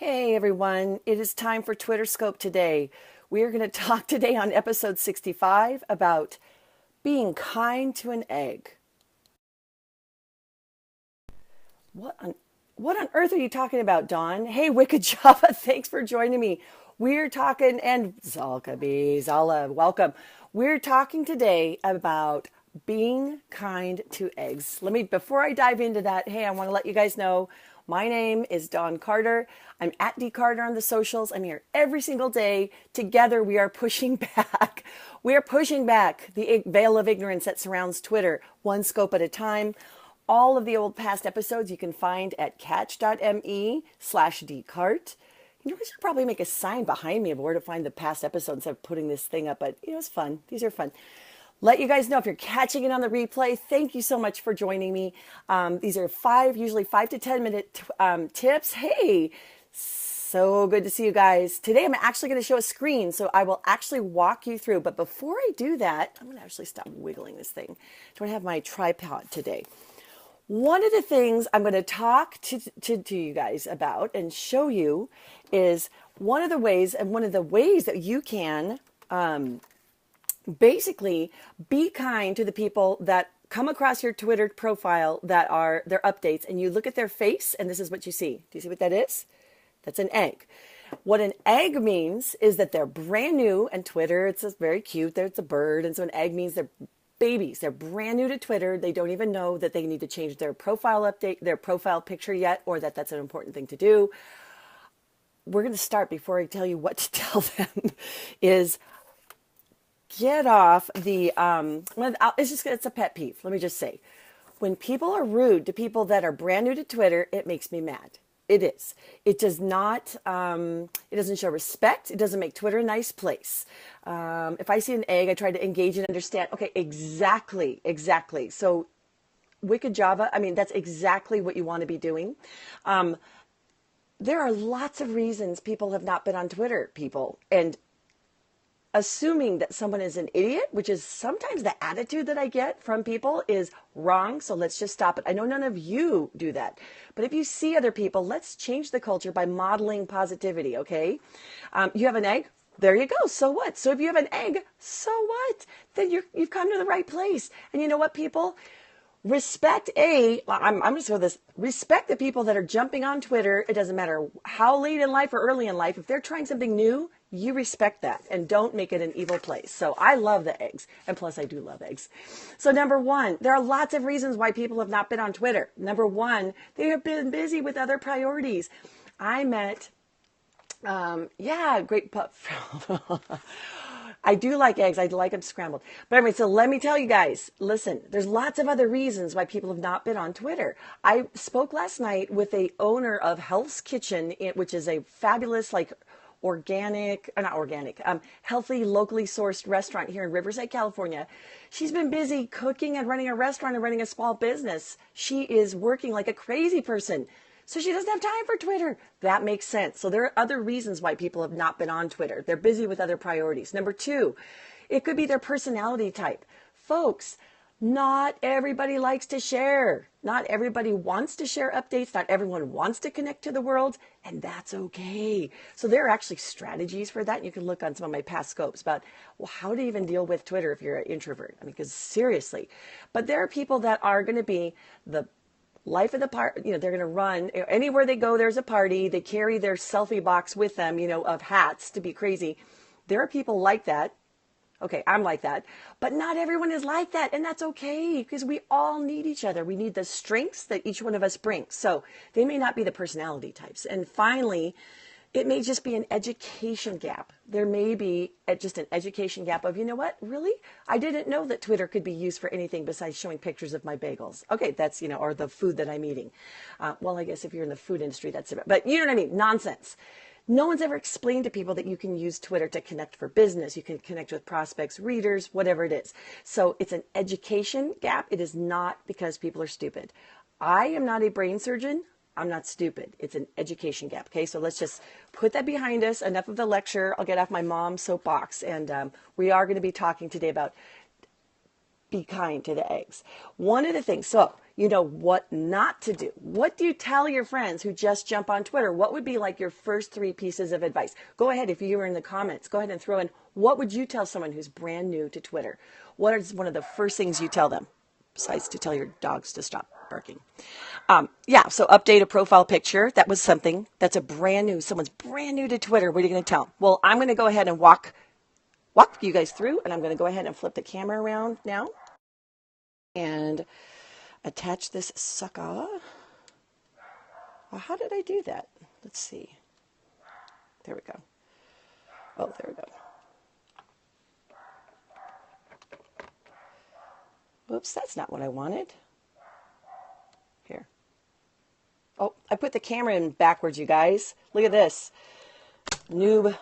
Hey everyone, it is time for Twitter Scope today. We are going to talk today on episode 65 about being kind to an egg. What on, what on earth are you talking about, Dawn? Hey, Wicked Java, thanks for joining me. We're talking, and Zala, welcome. We're talking today about being kind to eggs. Before I dive into that, hey, I want to let you guys know my name is Dawn Carter. I'm at decart on the socials. I'm here every single day. Together, we are pushing back. We are pushing back the veil of ignorance that surrounds Twitter, one scope at a time. All of the old past episodes you can find at catch.me/decart. You know, we should probably make a sign behind me of where to find the past episodes instead of putting this thing up, but it's fun. These are fun. Let you guys know if you're catching it on the replay. Thank you so much for joining me. These are usually 5 to 10 minute tips. Hey, so good to see you guys. Today I'm actually going to show a screen, so I will actually walk you through. But before I do that, I'm going to actually stop wiggling this thing. Do I have my tripod today? One of the things I'm going to talk to you guys about and show you is one of the ways that you can basically be kind to the people that come across your Twitter profile that are their updates, and you look at their face and this is what you see. Do you see what that is? That's an egg. What an egg means is that they're brand new, and Twitter, it's very cute. It's a bird, and so an egg means they're babies. They're brand new to Twitter. They don't even know that they need to change their profile picture yet, or that that's an important thing to do. We're going to start before I tell you what to tell them is get off the, it's a pet peeve. Let me just say, when people are rude to people that are brand new to Twitter, it makes me mad. It is. It does not, it doesn't show respect. It doesn't make Twitter a nice place. If I see an egg, I try to engage and understand. Okay, exactly. So Wicked Java, that's exactly what you want to be doing. There are lots of reasons people have not been on Twitter, and assuming that someone is an idiot, which is sometimes the attitude that I get from people, is wrong. So let's just stop it. I know none of you do that. But if you see other people, let's change the culture by modeling positivity, okay? You have an egg? There you go. So what? So if you have an egg, so what? Then you've come to the right place. And you know what, people? I'm just going to this. Respect the people that are jumping on Twitter. It doesn't matter how late in life or early in life. If they're trying something new, you respect that and don't make it an evil place. So I love the eggs. And plus I do love eggs. So number one, there are lots of reasons why people have not been on Twitter. Number one, they have been busy with other priorities. I met, great pup. I do like eggs. I like them scrambled. But anyway, so let me tell you guys, listen, there's lots of other reasons why people have not been on Twitter. I spoke last night with the owner of Hell's Kitchen, which is a fabulous, healthy, locally sourced restaurant here in Riverside, California. She's been busy cooking and running a restaurant and running a small business. She is working like a crazy person. So she doesn't have time for Twitter. That makes sense. So there are other reasons why people have not been on Twitter. They're busy with other priorities. Number two, it could be their personality type. Folks, not everybody likes to share. Not everybody wants to share updates. Not everyone wants to connect to the world, and that's okay. So there are actually strategies for that. You can look on some of my past scopes about, how to even deal with Twitter if you're an introvert. Because seriously. But there are people that are going to be the life of the party. They're going to run anywhere they go. There's a party. They carry their selfie box with them, of hats to be crazy. There are people like that. Okay, I'm like that. But not everyone is like that. And that's okay, because we all need each other. We need the strengths that each one of us brings. So they may not be the personality types. And finally, it may just be an education gap. There may be just an education gap of, really? I didn't know that Twitter could be used for anything besides showing pictures of my bagels. Okay, that's, or the food that I'm eating. I guess if you're in the food industry, that's it. But you know what I mean? Nonsense. No one's ever explained to people that you can use Twitter to connect for business. You can connect with prospects, readers, whatever it is. So it's an education gap. It is not because people are stupid. I am not a brain surgeon. I'm not stupid. It's an education gap. Okay, so let's just put that behind us. Enough of the lecture. I'll get off my mom's soapbox. And we are going to be talking today about be kind to the eggs. One of the things, so You know what not to do. What do you tell your friends who just jump on Twitter? What would be like your first 3 pieces of advice? Go ahead, if you were in the comments, go ahead and throw in, what would you tell someone who's brand new to Twitter? What is one of the first things you tell them, besides to tell your dogs to stop barking? Yeah, so update a profile picture. That was something that's someone's brand new to Twitter. What are you going to tell them? Well, I'm going to go ahead and walk you guys through, and I'm going to go ahead and flip the camera around now and attach this sucker. Well, how did I do that? Let's see. There we go. Oh, there we go. Whoops, that's not what I wanted. Here. Oh, I put the camera in backwards, you guys. Look at this. Noob.